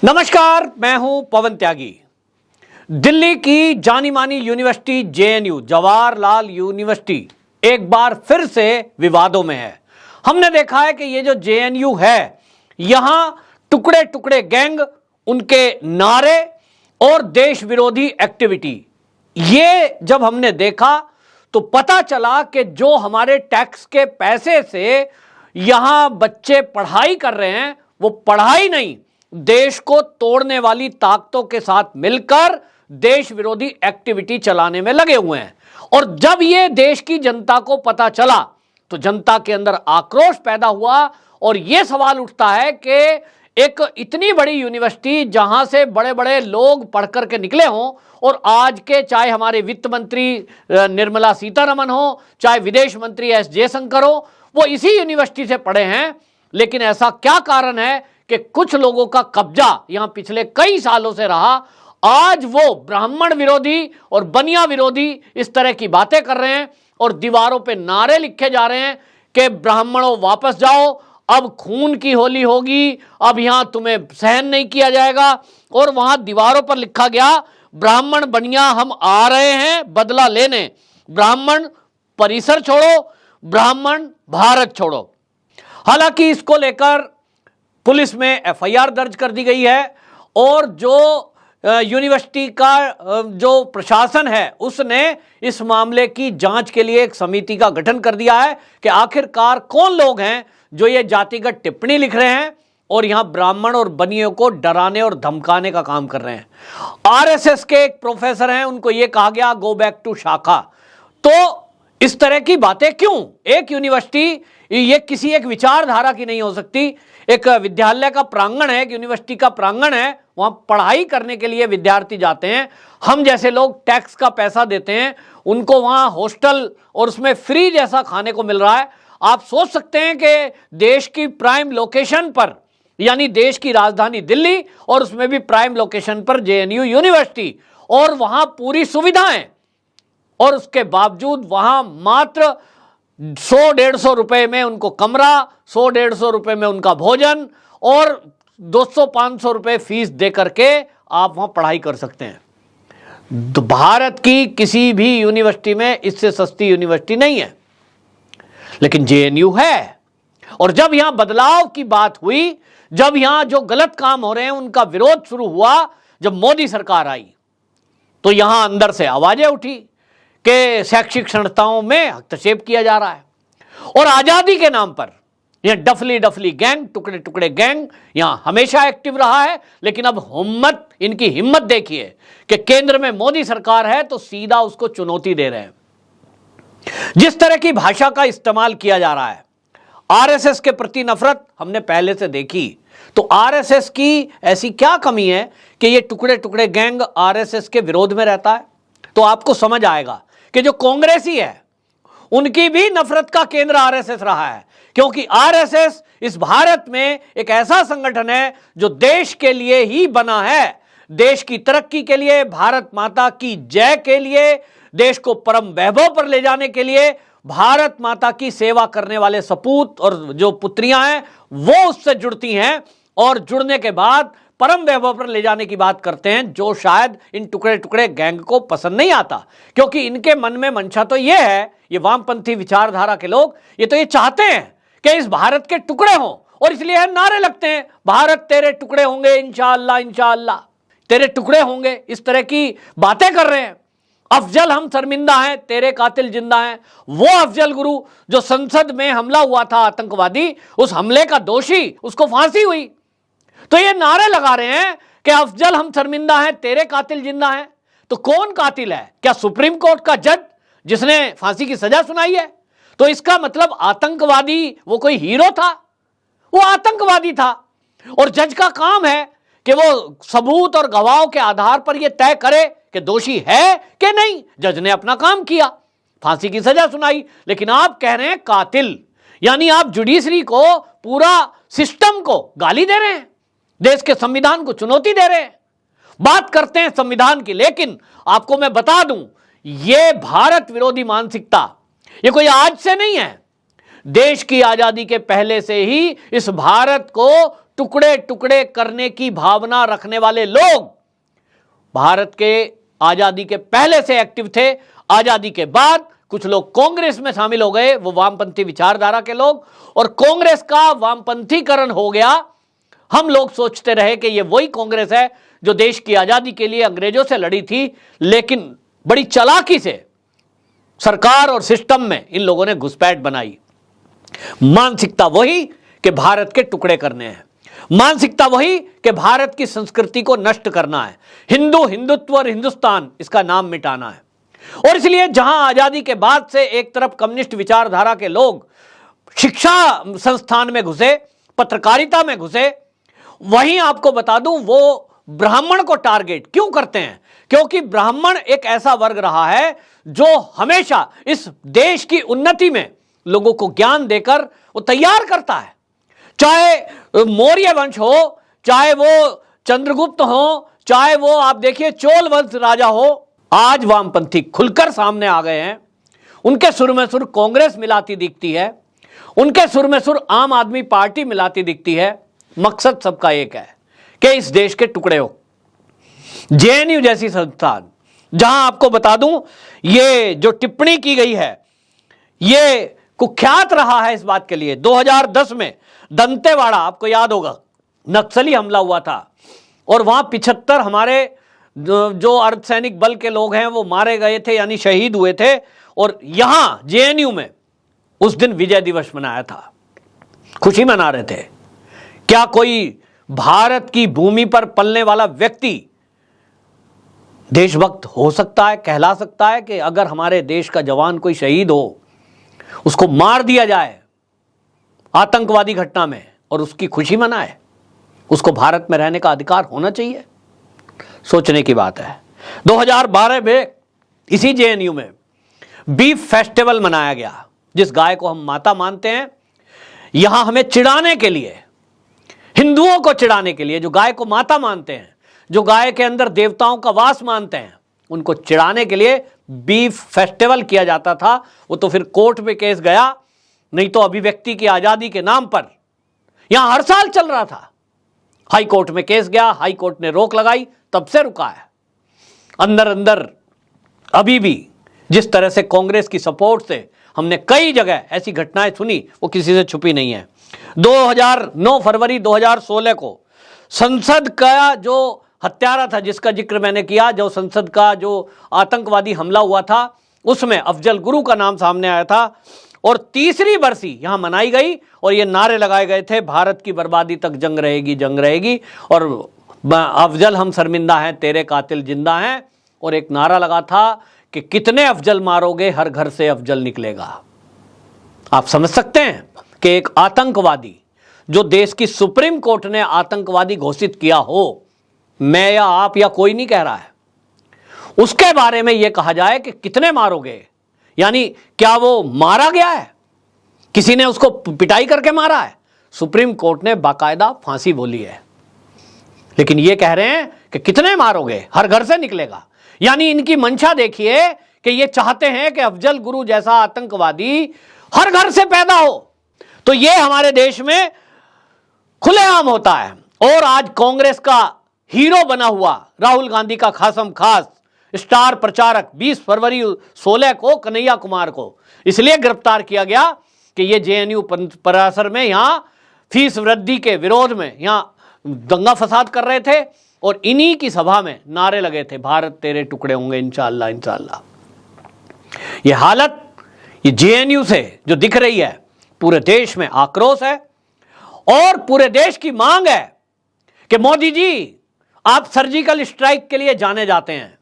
नमस्कार, मैं हूं पवन त्यागी। दिल्ली की जानी मानी यूनिवर्सिटी जेएनयू जवाहरलाल यूनिवर्सिटी एक बार फिर से विवादों में है। हमने देखा है कि ये जो जेएनयू है, यहां टुकड़े टुकड़े गैंग, उनके नारे और देश विरोधी एक्टिविटी, ये जब हमने देखा तो पता चला कि जो हमारे टैक्स के पैसे से यहां बच्चे पढ़ाई कर रहे हैं, वो पढ़ाई नहीं, देश को तोड़ने वाली ताकतों के साथ मिलकर देश विरोधी एक्टिविटी चलाने में लगे हुए हैं। और जब यह देश की जनता को पता चला तो जनता के अंदर आक्रोश पैदा हुआ और यह सवाल उठता है कि एक इतनी बड़ी यूनिवर्सिटी जहां से बड़े बड़े लोग पढ़ करके निकले हों, और आज के चाहे हमारे वित्त मंत्री निर्मला सीतारमण हो, चाहे विदेश मंत्री एस जयशंकर हो, वो इसी यूनिवर्सिटी से पढ़े हैं। लेकिन ऐसा क्या कारण है कि कुछ लोगों का कब्जा यहां पिछले कई सालों से रहा। आज वो ब्राह्मण विरोधी और बनिया विरोधी इस तरह की बातें कर रहे हैं और दीवारों पे नारे लिखे जा रहे हैं कि ब्राह्मणों वापस जाओ, अब खून की होली होगी, अब यहां तुम्हें सहन नहीं किया जाएगा। और वहां दीवारों पर लिखा गया, ब्राह्मण बनिया हम आ रहे हैं बदला लेने, ब्राह्मण परिसर छोड़ो, ब्राह्मण भारत छोड़ो। हालांकि इसको लेकर पुलिस में एफआईआर दर्ज कर दी गई है और जो यूनिवर्सिटी का जो प्रशासन है उसने इस मामले की जांच के लिए एक समिति का गठन कर दिया है कि आखिरकार कौन लोग हैं जो ये जातिगत टिप्पणी लिख रहे हैं और यहां ब्राह्मण और बनियों को डराने और धमकाने का काम कर रहे हैं। आरएसएस के एक प्रोफेसर हैं, उनको ये कहा गया गो बैक टू शाखा। तो इस तरह की बातें क्यों? एक यूनिवर्सिटी ये किसी एक विचारधारा की नहीं हो सकती। एक विद्यालय का प्रांगण है, एक यूनिवर्सिटी का प्रांगण है, वहां पढ़ाई करने के लिए विद्यार्थी जाते हैं। हम जैसे लोग टैक्स का पैसा देते हैं, उनको वहां हॉस्टल और उसमें फ्री जैसा खाने को मिल रहा है। आप सोच सकते हैं कि देश की प्राइम लोकेशन पर, यानी देश की राजधानी दिल्ली और उसमें भी प्राइम लोकेशन पर जेएनयू यूनिवर्सिटी, और वहां पूरी सुविधाएं, और उसके बावजूद वहां मात्र 100-150 रुपए में उनको कमरा, 100-150 रुपए में उनका भोजन और 200-500 रुपए फीस दे करके आप वहां पढ़ाई कर सकते हैं। तो भारत की किसी भी यूनिवर्सिटी में इससे सस्ती यूनिवर्सिटी नहीं है, लेकिन जेएनयू है। और जब यहां बदलाव की बात हुई, जब यहां जो गलत काम हो रहे हैं उनका विरोध शुरू हुआ, जब मोदी सरकार आई तो यहां अंदर से आवाजें उठी कि शैक्षिक संस्थाओं में हस्तक्षेप किया जा रहा है। और आजादी के नाम पर यह डफली गैंग, टुकड़े टुकड़े गैंग यहां हमेशा एक्टिव रहा है। लेकिन अब इनकी हिम्मत देखिए कि केंद्र में मोदी सरकार है तो सीधा उसको चुनौती दे रहे हैं। जिस तरह की भाषा का इस्तेमाल किया जा रहा है, आरएसएस के प्रति नफरत हमने पहले से देखी। तो आरएसएस की ऐसी क्या कमी है कि ये टुकड़े टुकड़े गैंग आरएसएस के विरोध में रहता है? तो आपको समझ आएगा कि जो कांग्रेसी है उनकी भी नफरत का केंद्र आरएसएस रहा है, क्योंकि आरएसएस इस भारत में एक ऐसा संगठन है जो देश के लिए ही बना है, देश की तरक्की के लिए, भारत माता की जय के लिए, देश को परम वैभव पर ले जाने के लिए। भारत माता की सेवा करने वाले सपूत और जो पुत्रियां हैं वो उससे जुड़ती हैं और जुड़ने के बाद परम वैभव पर ले जाने की बात करते हैं, जो शायद इन टुकड़े टुकड़े गैंग को पसंद नहीं आता। क्योंकि इनके मन में मंशा तो ये है, ये वामपंथी विचारधारा के लोग ये चाहते हैं कि इस भारत के टुकड़े हों, और इसलिए नारे लगते हैं, भारत तेरे टुकड़े होंगे इंशाअल्लाह, इंशाअल्लाह तेरे टुकड़े होंगे, इस तरह की बातें कर रहे हैं। अफजल हम शर्मिंदा हैं, तेरे कातिल जिंदा हैं। वो अफजल गुरु जो संसद में हमला हुआ था आतंकवादी, उस हमले का दोषी, उसको फांसी हुई। तो ये नारे लगा रहे हैं कि अफजल हम शर्मिंदा हैं, तेरे कातिल जिंदा हैं। तो कौन कातिल है? क्या सुप्रीम कोर्ट का जज जिसने फांसी की सजा सुनाई है? तो इसका मतलब आतंकवादी वो कोई हीरो था? वो आतंकवादी था। और जज का काम है कि वो सबूत और गवाहों के आधार पर यह तय करे कि दोषी है कि नहीं। जज ने अपना काम किया, फांसी की सजा सुनाई। लेकिन आप कह रहे हैं कातिल, यानी आप जुडिशरी को, पूरा सिस्टम को गाली दे रहे हैं, देश के संविधान को चुनौती दे रहे हैं। बात करते हैं संविधान की, लेकिन आपको मैं बता दूं, यह भारत विरोधी मानसिकता ये कोई आज से नहीं है। देश की आजादी के पहले से ही इस भारत को टुकड़े टुकड़े करने की भावना रखने वाले लोग भारत के आजादी के पहले से एक्टिव थे। आजादी के बाद कुछ लोग कांग्रेस में शामिल हो गए, वो वामपंथी विचारधारा के लोग, और कांग्रेस का वामपंथीकरण हो गया। हम लोग सोचते रहे कि ये वही कांग्रेस है जो देश की आजादी के लिए अंग्रेजों से लड़ी थी, लेकिन बड़ी चालाकी से सरकार और सिस्टम में इन लोगों ने घुसपैठ बनाई। मानसिकता वही कि भारत के टुकड़े करने हैं, मानसिकता वही कि भारत की संस्कृति को नष्ट करना है, हिंदू, हिंदुत्व और हिंदुस्तान इसका नाम मिटाना है। और इसलिए जहां आजादी के बाद से एक तरफ कम्युनिस्ट विचारधारा के लोग शिक्षा संस्थान में घुसे, पत्रकारिता में घुसे, वहीं आपको बता दूं वो ब्राह्मण को टारगेट क्यों करते हैं? क्योंकि ब्राह्मण एक ऐसा वर्ग रहा है जो हमेशा इस देश की उन्नति में लोगों को ज्ञान देकर वो तैयार करता है। चाहे मौर्य वंश हो, चाहे वो चंद्रगुप्त हो, चाहे वो आप देखिए चोल वंश राजा हो, आज वामपंथी खुलकर सामने आ गए हैं। उनके सुर में सुर कांग्रेस मिलाती दिखती है, उनके सुर में सुर आम आदमी पार्टी मिलाती दिखती है। मकसद सबका एक है कि इस देश के टुकड़े हो। जेएनयू जैसी संस्थान, जहां आपको बता दूं ये जो टिप्पणी की गई है ये कुख्यात रहा है इस बात के लिए। 2010 में दंतेवाड़ा, आपको याद होगा, नक्सली हमला हुआ था और वहां 75 हमारे जो अर्धसैनिक बल के लोग हैं वो मारे गए थे, यानी शहीद हुए थे। और यहां जेएनयू में उस दिन विजय दिवस मनाया था, खुशी मना रहे थे। क्या कोई भारत की भूमि पर पलने वाला व्यक्ति देशभक्त हो सकता है, कहला सकता है कि अगर हमारे देश का जवान कोई शहीद हो, उसको मार दिया जाए आतंकवादी घटना में और उसकी खुशी मनाए? उसको भारत में रहने का अधिकार होना चाहिए? सोचने की बात है। 2012 में इसी जेएनयू में बीफ फेस्टिवल मनाया गया, जिस गाय को हम माता मानते हैं। यहां हमें चिढ़ाने के लिए, हिंदुओं को चिढ़ाने के लिए, जो गाय को माता मानते हैं, जो गाय के अंदर देवताओं का वास मानते हैं, उनको चिढ़ाने के लिए बीफ फेस्टिवल किया जाता था। वो तो फिर कोर्ट में केस गया, नहीं तो अभिव्यक्ति की आजादी के नाम पर यहां हर साल चल रहा था। हाई कोर्ट में केस गया, हाई कोर्ट ने रोक लगाई, तब से रुका है। अंदर अंदर अभी भी जिस तरह से कांग्रेस की सपोर्ट से हमने कई जगह ऐसी घटनाएं सुनी, वो किसी से छुपी नहीं है। 9 फरवरी 2016 को संसद का जो हत्यारा था, जिसका जिक्र मैंने किया, जो संसद का जो आतंकवादी हमला हुआ था, उसमें अफजल गुरु का नाम सामने आया था। और तीसरी बरसी यहां मनाई गई और ये नारे लगाए गए थे, भारत की बर्बादी तक जंग रहेगी, जंग रहेगी, और अफजल हम शर्मिंदा हैं, तेरे कातिल जिंदा हैं। और एक नारा लगा था कि कितने अफजल मारोगे, हर घर से अफजल निकलेगा। आप समझ सकते हैं कि एक आतंकवादी जो देश की सुप्रीम कोर्ट ने आतंकवादी घोषित किया हो, मैं या आप या कोई नहीं कह रहा है, उसके बारे में यह कहा जाए कि कितने मारोगे, यानी क्या वो मारा गया है? किसी ने उसको पिटाई करके मारा है? सुप्रीम कोर्ट ने बाकायदा फांसी बोली है, लेकिन ये कह रहे हैं कि कितने मारोगे, हर घर से निकलेगा। यानी इनकी मंशा देखिए कि ये चाहते हैं कि अफजल गुरु जैसा आतंकवादी हर घर से पैदा हो। तो ये हमारे देश में खुलेआम होता है। और आज कांग्रेस का हीरो बना हुआ राहुल गांधी का खासम खास स्टार प्रचारक 20 फरवरी 16 को कन्हैया कुमार को इसलिए गिरफ्तार किया गया कि ये जेएनयू परिसर में यहां फीस वृद्धि के विरोध में यहां दंगा फसाद कर रहे थे और इन्हीं की सभा में नारे लगे थे, भारत तेरे टुकड़े होंगे इंशाअल्लाह इंशाअल्लाह। ये हालत ये जेएनयू से जो दिख रही है, पूरे देश में आक्रोश है और पूरे देश की मांग है कि मोदी जी, आप सर्जिकल स्ट्राइक के लिए जाने जाते हैं।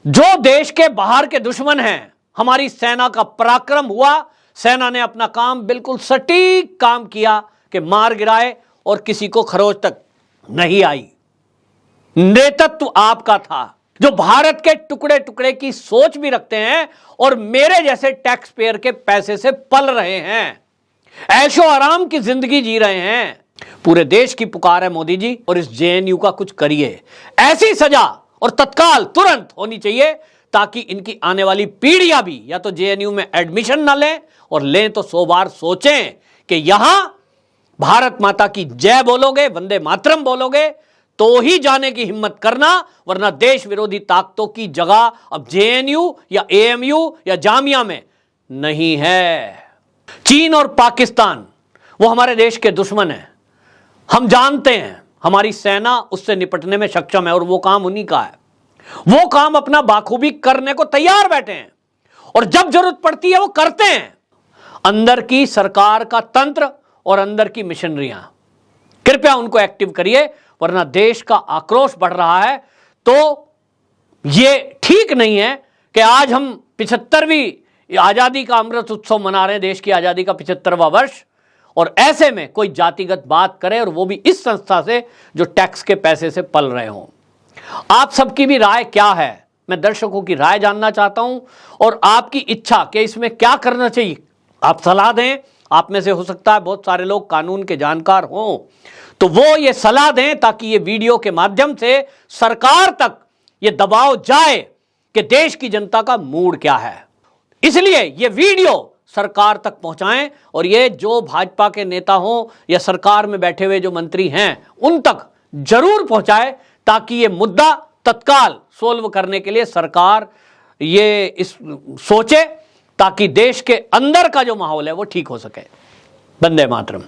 जो देश के बाहर के दुश्मन हैं, हमारी सेना का पराक्रम हुआ, सेना ने अपना काम बिल्कुल सटीक काम किया कि मार गिराए और किसी को खरोच तक नहीं आई। नेतृत्व आपका था, जो भारत के टुकड़े टुकड़े की सोच भी रखते हैं और मेरे जैसे टैक्स पेयर के पैसे से पल रहे हैं, ऐशो आराम की जिंदगी जी रहे हैं। पूरे देश की पुकार है मोदी जी, और इस जेएनयू का कुछ करिए। ऐसी सजा और तत्काल तुरंत होनी चाहिए ताकि इनकी आने वाली पीढ़ियां भी या तो जेएनयू में एडमिशन ना लें, और लें तो 100 बार सोचें कि यहां भारत माता की जय बोलोगे, वंदे मातरम बोलोगे, तो ही जाने की हिम्मत करना, वरना देश विरोधी ताकतों की जगह अब जेएनयू या एएमयू या जामिया में नहीं है। चीन और पाकिस्तान वो हमारे देश के दुश्मन हैं। हम जानते हैं हमारी सेना उससे निपटने में सक्षम है और वो काम उन्हीं का है। वो काम अपना बाखूबी करने को तैयार बैठे हैं और जब जरूरत पड़ती है वो करते हैं। अंदर की सरकार का तंत्र और अंदर की मिशनरियां, कृपया उनको एक्टिव करिए, वरना देश का आक्रोश बढ़ रहा है। तो ये ठीक नहीं है कि आज हम 75वीं आजादी का अमृत उत्सव मना रहे हैं, देश की आजादी का 75वां वर्ष, और ऐसे में कोई जातिगत बात करे और वो भी इस संस्था से जो टैक्स के पैसे से पल रहे हों। आप सबकी भी राय क्या है? मैं दर्शकों की राय जानना चाहता हूं और आपकी इच्छा कि इसमें क्या करना चाहिए, आप सलाह दें। आप में से हो सकता है बहुत सारे लोग कानून के जानकार हों, तो वो ये सलाह दें ताकि ये वीडियो के माध्यम से सरकार तक ये दबाव जाए कि देश की जनता का मूड क्या है। इसलिए ये वीडियो सरकार तक पहुंचाएं और ये जो भाजपा के नेता हों या सरकार में बैठे हुए जो मंत्री हैं उन तक जरूर पहुंचाए, ताकि ये मुद्दा तत्काल सोल्व करने के लिए सरकार ये इस सोचे, ताकि देश के अंदर का जो माहौल है वो ठीक हो सके। वंदे मातरम।